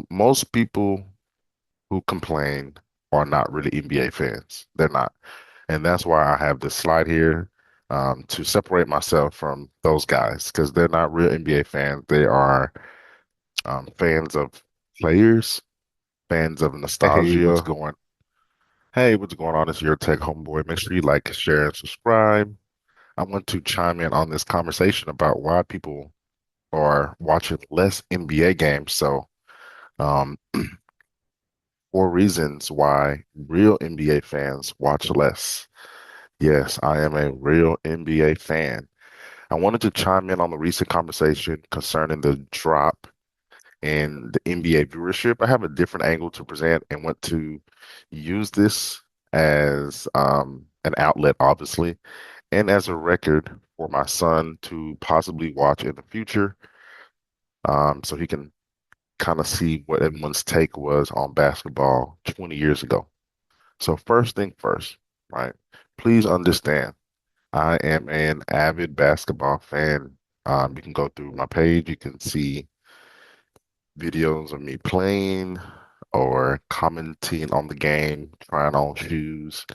Most people who complain are not really NBA fans. They're not. And that's why I have this slide here to separate myself from those guys because they're not real NBA fans. They are fans of players, fans of Hey, what's nostalgia. going? Hey, what's going on? It's your tech homeboy. Make sure you like, share, and subscribe. I want to chime in on this conversation about why people are watching less NBA games. Um, 4 reasons why real NBA fans watch less. Yes, I am a real NBA fan. I wanted to chime in on the recent conversation concerning the drop in the NBA viewership. I have a different angle to present and want to use this as an outlet, obviously, and as a record for my son to possibly watch in the future, so he can kind of see what everyone's take was on basketball 20 years ago. So first thing first, right? Please understand, I am an avid basketball fan. You can go through my page, you can see videos of me playing or commenting on the game, trying on shoes.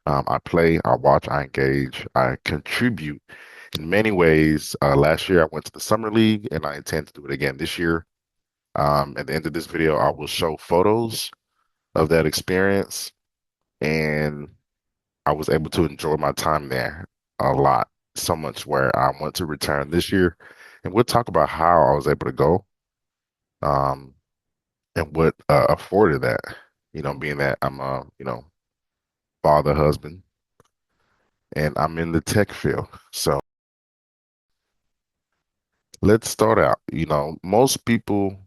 I play, I watch, I engage, I contribute in many ways. Last year, I went to the Summer League, and I intend to do it again this year. At the end of this video, I will show photos of that experience, and I was able to enjoy my time there a lot, so much where I want to return this year. And we'll talk about how I was able to go, um, and what afforded that. Being that I'm a, father, husband, and I'm in the tech field. So let's start out. Most people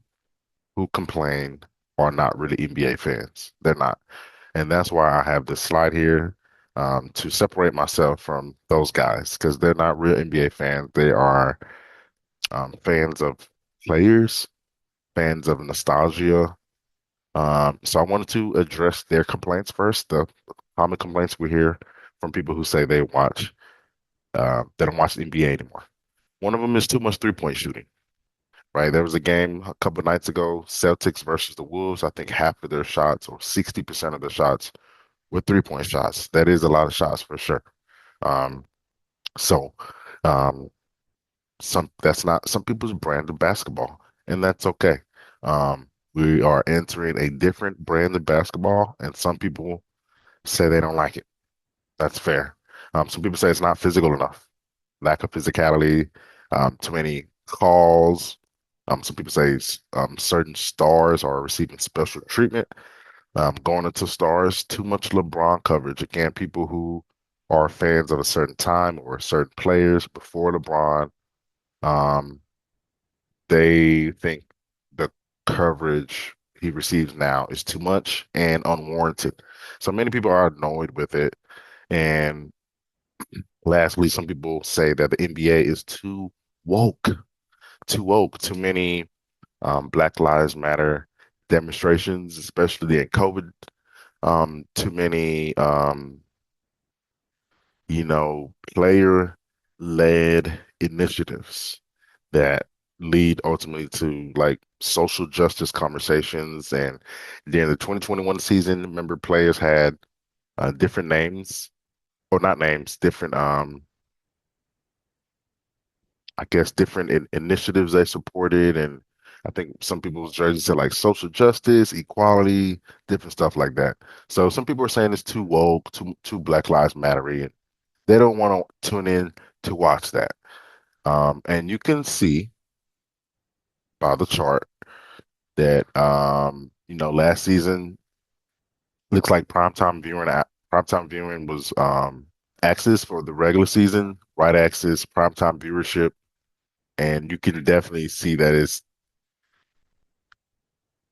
who complain are not really NBA fans. They're not. And that's why I have this slide here to separate myself from those guys because they're not real NBA fans. They are fans of players, fans of nostalgia. So I wanted to address their complaints first, the common complaints we hear from people who say they don't watch the NBA anymore. One of them is too much three-point shooting, right? There was a game a couple nights ago, Celtics versus the Wolves. I think half of their shots or 60% of the shots were three-point shots. That is a lot of shots for sure. Um, so um, that's not some people's brand of basketball, and that's okay. We are entering a different brand of basketball, and some people say they don't like it. That's fair. Some people say it's not physical enough, lack of physicality, too many calls. Some people say certain stars are receiving special treatment. Going into stars, too much LeBron coverage. Again, people who are fans of a certain time or certain players before LeBron, um, they think the coverage he receives now is too much and unwarranted. So many people are annoyed with it. And lastly, some people say that the NBA is woke, too woke, too many Black Lives Matter demonstrations, especially in COVID, too many player-led initiatives that lead ultimately to like social justice conversations. And during the 2021 season, remember players had different names, or not names, different I guess different initiatives they supported, and I think some people's jerseys said like social justice, equality, different stuff like that. So some people are saying it's too woke, too Black Lives Matter, and they don't want to tune in to watch that. And you can see by the chart that last season looks like primetime viewing was axis for the regular season, right axis, primetime viewership, and you can definitely see that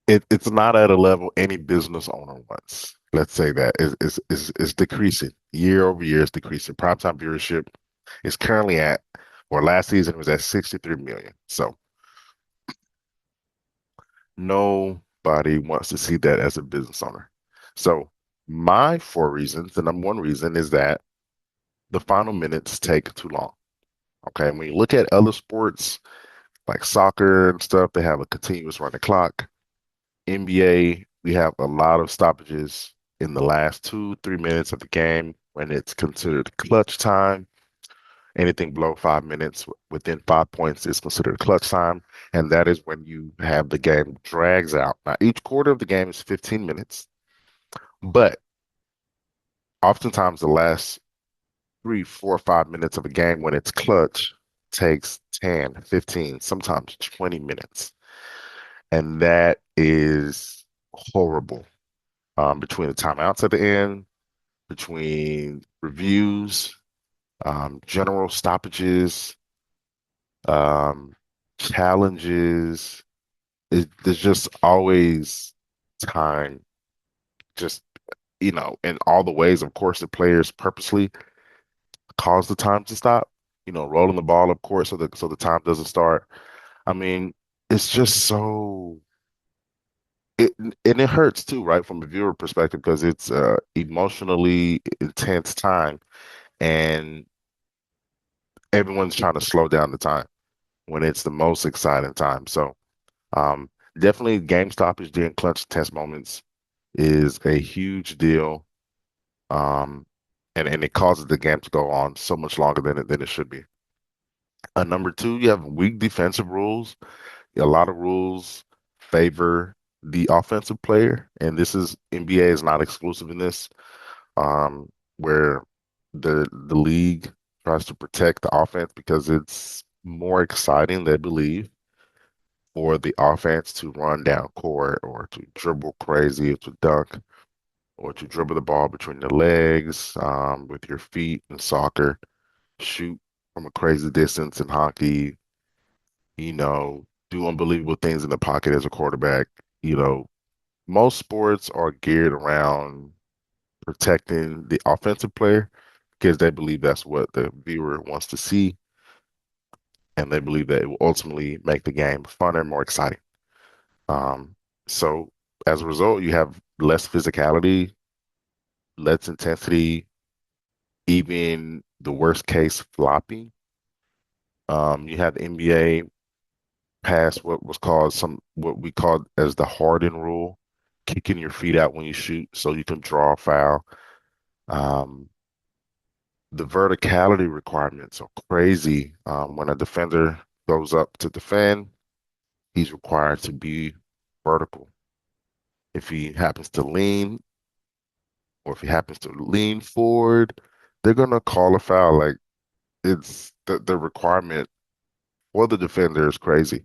it's not at a level any business owner wants. Let's say that is decreasing year over year. It's decreasing. Primetime viewership is currently at, or last season was at 63 million. So nobody wants to see that as a business owner. So my 4 reasons, the number one reason is that the final minutes take too long. Okay, when you look at other sports like soccer and stuff, they have a continuous running clock. NBA, we have a lot of stoppages in the last 2, 3 minutes of the game when it's considered clutch time. Anything below 5 minutes within 5 points is considered clutch time. And that is when you have the game drags out. Now, each quarter of the game is 15 minutes, but oftentimes the last 3, 4, 5 minutes of a game when it's clutch takes 10, 15, sometimes 20 minutes. And that is horrible. Between the timeouts at the end, between reviews, general stoppages, um, challenges. There's just always time, just, in all the ways, of course, the players purposely cause the time to stop, rolling the ball up court so the time doesn't start. I mean, it's just so it and it hurts too, right, from a viewer perspective because it's emotionally intense time and everyone's trying to slow down the time when it's the most exciting time. So um definitely game stoppage during clutch test moments is a huge deal. Um and it causes the game to go on so much longer than it should be. Number two, you have weak defensive rules. A lot of rules favor the offensive player, and this is NBA is not exclusive in this, where the league tries to protect the offense because it's more exciting, they believe, for the offense to run down court or to dribble crazy or to dunk or to dribble the ball between the legs, with your feet in soccer, shoot from a crazy distance in hockey, do unbelievable things in the pocket as a quarterback. You know, most sports are geared around protecting the offensive player because they believe that's what the viewer wants to see, and they believe that it will ultimately make the game funner, more exciting. Um, so as a result, you have less physicality, less intensity, even the worst case flopping. You have the NBA pass what we call as the Harden rule, kicking your feet out when you shoot so you can draw a foul. Um, the verticality requirements are crazy. When a defender goes up to defend, he's required to be vertical. If he happens to lean or if he happens to lean forward, they're gonna call a foul. Like it's the requirement for the defender is crazy.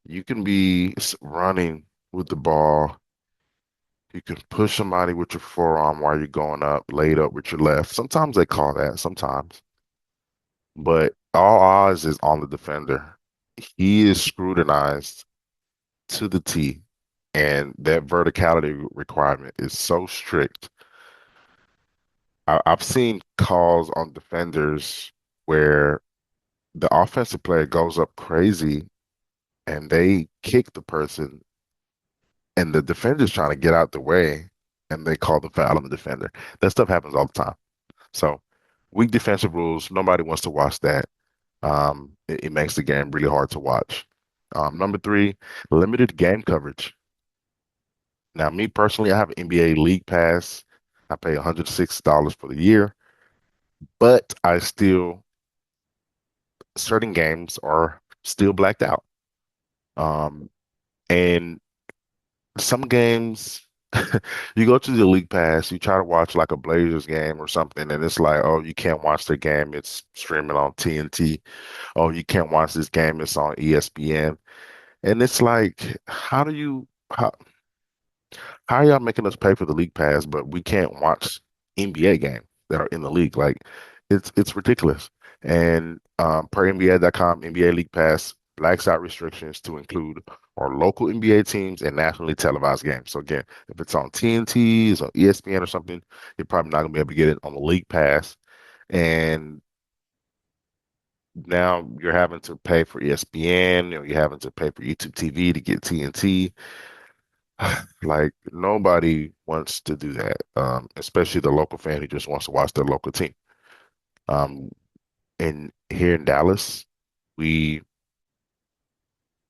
You can be running with the ball. You can push somebody with your forearm while you're going up, laid up with your left. Sometimes they call that, sometimes. But all eyes is on the defender. He is scrutinized to the T, and that verticality requirement is so strict. I've seen calls on defenders where the offensive player goes up crazy and they kick the person, and the defender's trying to get out the way, and they call the foul on the defender. That stuff happens all the time. So, weak defensive rules, nobody wants to watch that. It makes the game really hard to watch. Number three, limited game coverage. Now, me personally, I have an NBA League Pass. I pay $106 for the year, but certain games are still blacked out. Um, and some games, you go to the League Pass, you try to watch like a Blazers game or something, and it's like, oh, you can't watch the game. It's streaming on TNT. Oh, you can't watch this game. It's on ESPN. And it's like, how are y'all making us pay for the league pass, but we can't watch NBA games that are in the league? Like, it's ridiculous. And per NBA.com, NBA League Pass blacks out restrictions to include our local NBA teams and nationally televised games. So again, if it's on TNT, it's on ESPN or something, you're probably not gonna be able to get it on the league pass. And now you're having to pay for ESPN, you're having to pay for YouTube TV to get TNT. Like nobody wants to do that, especially the local fan who just wants to watch their local team. Um, and here in Dallas, we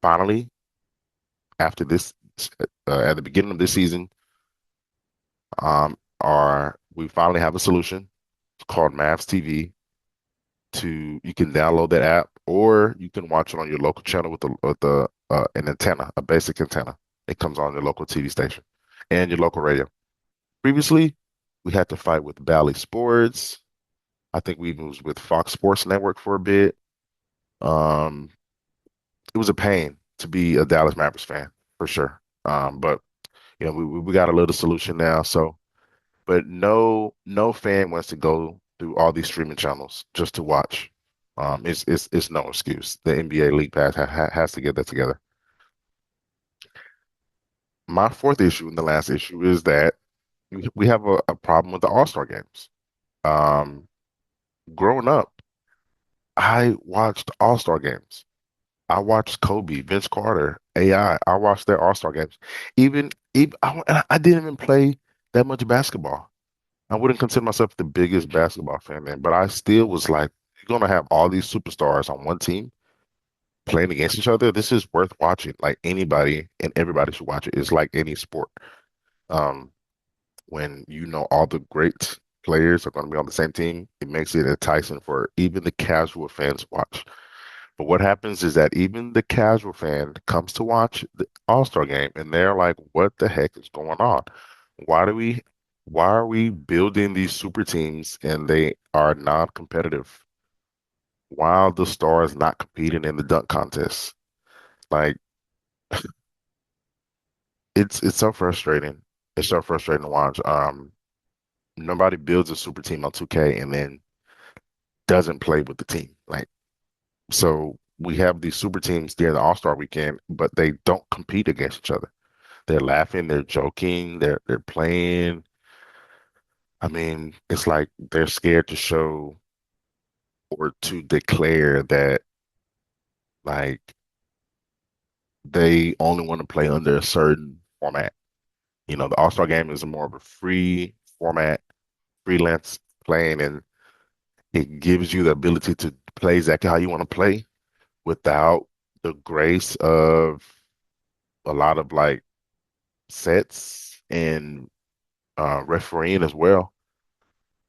finally, after this at the beginning of this season, are we finally have a solution. It's called Mavs TV. You can download that app, or you can watch it on your local channel with the an antenna, a basic antenna. It comes on your local TV station and your local radio. Previously, we had to fight with Bally Sports. I think we even was with Fox Sports Network for a bit. Um, it was a pain to be a Dallas Mavericks fan for sure. But we got a little solution now. So, but no fan wants to go through all these streaming channels just to watch. It's no excuse. The NBA League Pass has to get that together. My fourth issue and the last issue is that we have a problem with the All-Star games. Um, Growing up, I watched All-Star games. I watched Kobe, Vince Carter, AI. I watched their All-Star games. Even I didn't even play that much basketball. I wouldn't consider myself the biggest basketball fan, man, but I still was like, you're gonna have all these superstars on one team playing against each other. This is worth watching. Like anybody and everybody should watch it. It's like any sport. Um, when you know all the great players are going to be on the same team, it makes it enticing for even the casual fans to watch. But what happens is that even the casual fan comes to watch the All-Star game and they're like, what the heck is going on? Why do we why are we building these super teams and they are non-competitive? Why are the stars not competing in the dunk contest? Like it's so frustrating. It's so frustrating to watch. Nobody builds a super team on 2K and then doesn't play with the team. Like so we have these super teams during the All-Star weekend, but they don't compete against each other. They're laughing, they're joking, they're playing. I mean, it's like they're scared to show or to declare that like they only want to play under a certain format. The All-Star game is more of a free format, freelance playing, and it gives you the ability to play exactly how you want to play without the grace of a lot of like sets and refereeing as well.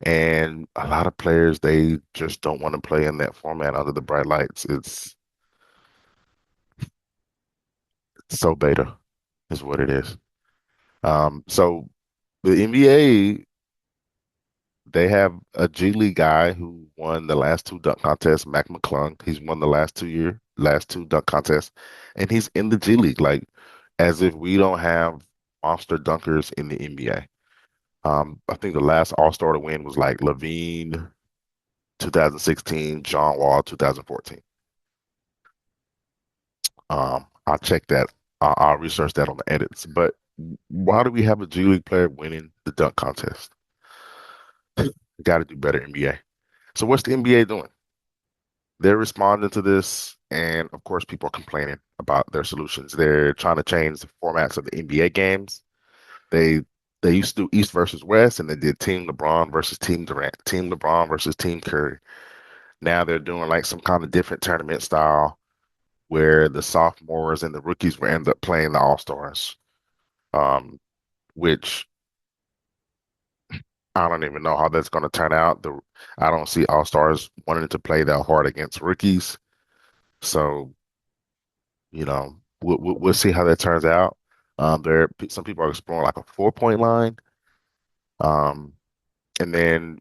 And a lot of players, they just don't want to play in that format under the bright lights. It's so beta is what it is. So the NBA, they have a G League guy who won the last two dunk contests, Mac McClung. He's won the last two dunk contests, and he's in the G League, like as if we don't have monster dunkers in the NBA. I think the last All-Star to win was like Levine 2016, John Wall 2014. I'll check that. I'll research that on the edits. But why do we have a G League player winning the dunk contest? Got to do better, NBA. So what's the NBA doing? They're responding to this, and of course, people are complaining about their solutions. They're trying to change the formats of the NBA games. They they used to do East versus West, and they did Team LeBron versus Team Durant, Team LeBron versus Team Curry. Now they're doing like some kind of different tournament style where the sophomores and the rookies will end up playing the All Stars, um, which I don't even know how that's going to turn out. I don't see All Stars wanting to play that hard against rookies. So, we'll see how that turns out. Some people are exploring like a 4-point line, um, and then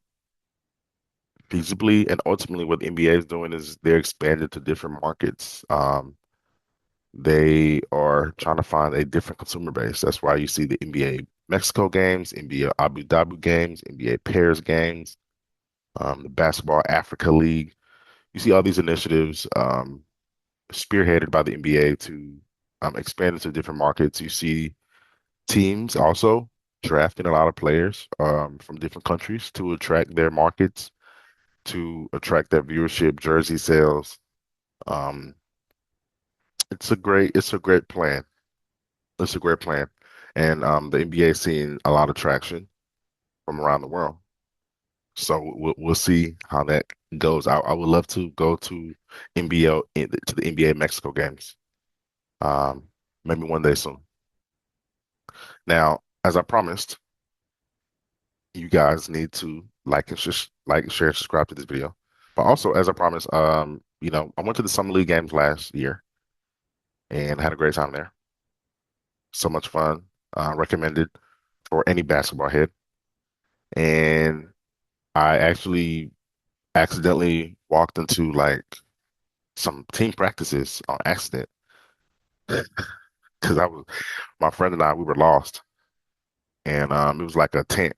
feasibly and ultimately what the NBA is doing is they're expanding to different markets. They are trying to find a different consumer base. That's why you see the NBA Mexico games, NBA Abu Dhabi games, NBA Paris games, the Basketball Africa League. You see all these initiatives spearheaded by the NBA to expand into different markets. You see teams also drafting a lot of players from different countries to attract their markets, to attract their viewership, jersey sales. Um, it's a great plan. It's a great plan. And the NBA is seeing a lot of traction from around the world. So we'll see how that goes. I would love to go to NBA to the NBA Mexico games. Um, Maybe one day soon. Now, as I promised, you guys need to like, share, subscribe to this video. But also, as I promised, I went to the Summer League games last year and had a great time there. So much fun. Recommended for any basketball head. And I actually accidentally walked into like some team practices on accident because I was my friend and I we were lost, and it was like a tent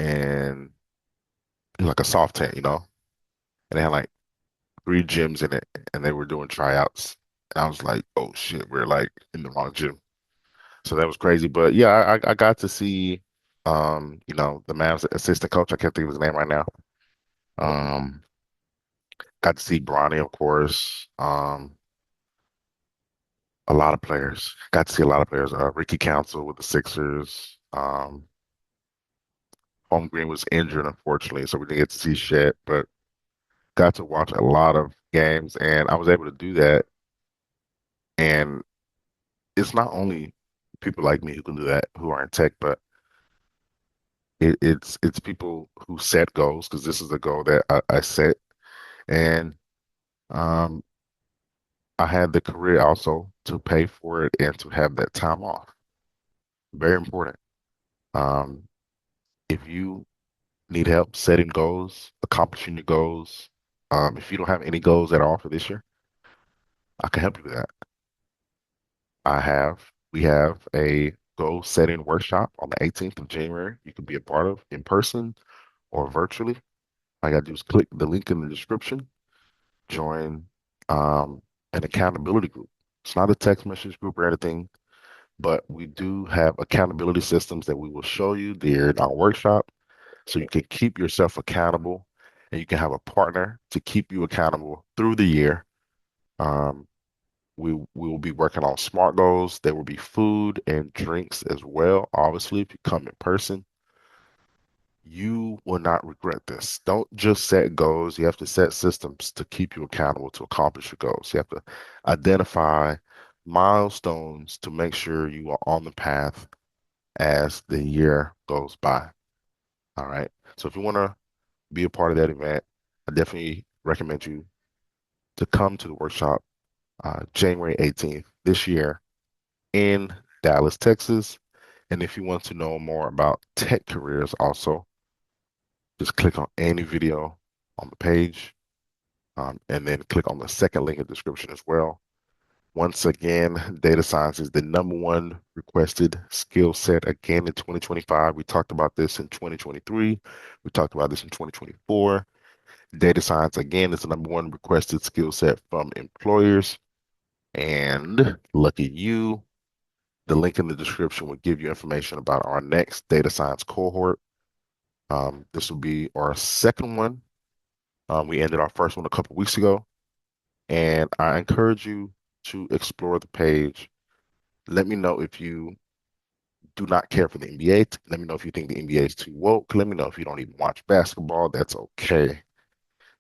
and it was like a soft tent, and they had like three gyms in it, and they were doing tryouts. And I was like, oh shit, we're like in the wrong gym. So that was crazy. But yeah, I got to see, the Mavs assistant coach. I can't think of his name right now. Um, got to see Bronny, of course. A lot of players. Got to see a lot of players. Ricky Council with the Sixers. Holmgren was injured, unfortunately, so we didn't get to see shit, but got to watch a lot of games, and I was able to do that. And it's not only people like me who can do that, who are in tech, but it's people who set goals because this is a goal that I set, and um, I had the career also to pay for it and to have that time off. Very important. Um, if you need help setting goals, accomplishing your goals, if you don't have any goals at all for this year, I can help you with that. We have a goal setting workshop on the 18th of January. You can be a part of in person or virtually. All you gotta do is click the link in the description, join an accountability group. It's not a text message group or anything, but we do have accountability systems that we will show you during our workshop so you can keep yourself accountable and you can have a partner to keep you accountable through the year. Um, we will be working on SMART goals. There will be food and drinks as well. Obviously, if you come in person, you will not regret this. Don't just set goals. You have to set systems to keep you accountable to accomplish your goals. You have to identify milestones to make sure you are on the path as the year goes by. All right. So if you want to be a part of that event, I definitely recommend you to come to the workshop January 18th this year in Dallas, Texas. And if you want to know more about tech careers also, just click on any video on the page and then click on the second link in the description as well. Once again, data science is the number one requested skill set again in 2025. We talked about this in 2023. We talked about this in 2024. Data science, again, is the number one requested skill set from employers. And lucky you, the link in the description will give you information about our next data science cohort. This will be our second one. We ended our first one a couple weeks ago, and I encourage you to explore the page. Let me know if you do not care for the NBA. Let me know if you think the NBA is too woke. Let me know if you don't even watch basketball. That's okay.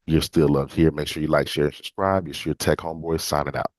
You're still loved here. Make sure you like, share, and subscribe. It's your Tech Homeboy signing out.